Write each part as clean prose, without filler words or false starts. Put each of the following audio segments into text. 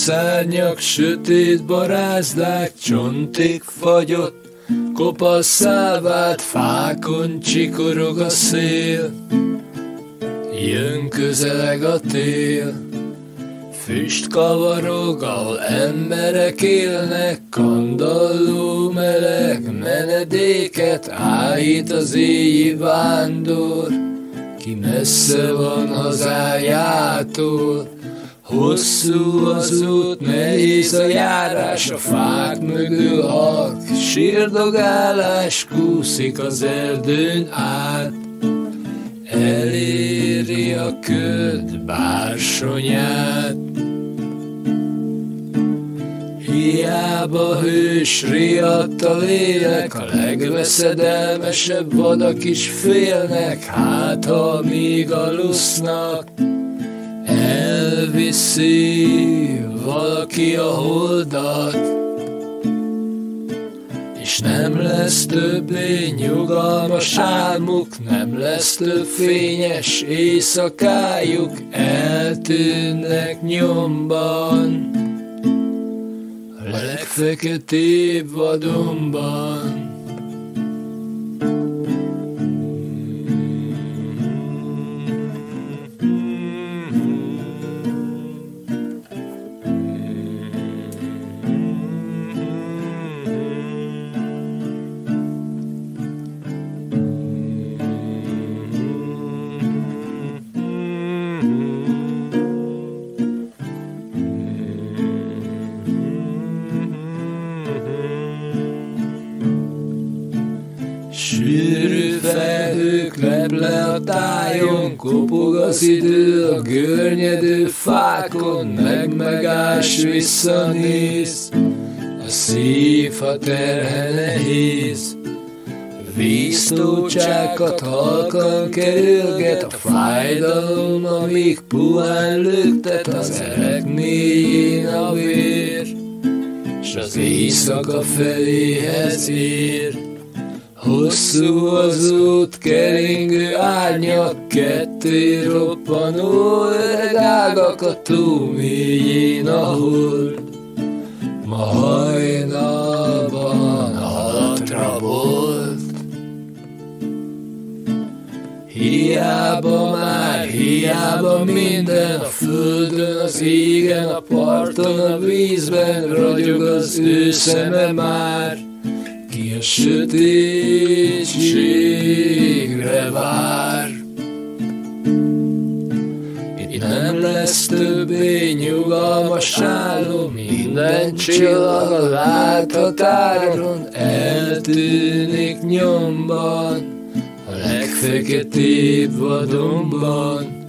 szárnyak, sötét barázdák, csontig fagyott, kopasszá vált, fákon csikorog a szél. Jön közeleg a tél, füst kavarog, ahol emberek élnek, kandalló meleg menedéket állít az éjjé vándor, ki messze van hazájától. Hosszú az út, nehéz a járás, a fák mögül halk sírdogálás kúszik az erdőn át. Eléri a köd bársonyát. Hiába hős, riadt a lélek, a legveszedelmesebb vadak is félnek, hát ha míg alusznak, elviszi valaki a holdat, és nem lesz többé nyugalmas álmuk, nem lesz több fényes éjszakájuk, eltűnnek nyomban, a legfeketébb vadonban. Sűrű felhők leple a tájon, kopog az idő a görnyedő fákon, megállsz, visszanéz, a szív, ha terhe nehéz. Víztócsákat halkan kerülget a fájdalom, amíg puhán lüktet az erek mélyén a vér, s az éjszaka feléhez ér. Hosszú az út, keringő árnyak, ketté roppanó öreg ágak a tó mélyén a hold. Ma hajnalban halatra bolt. Hiába már, hiába minden, a földön, az égen, a parton, a vízben ragyog az ő szeme már, ki a sötétségre vár. Itt nem lesz többé nyugalmas álom, minden csillag a láthatáron eltűnik nyomban, a legfeketébb vadonban.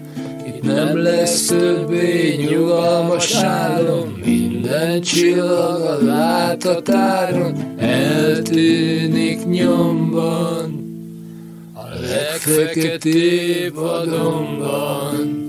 Itt nem lesz többé nyugalmas álom, minden csillag a láthatáron eltűnik nyomban, a legfeketébb vadonban.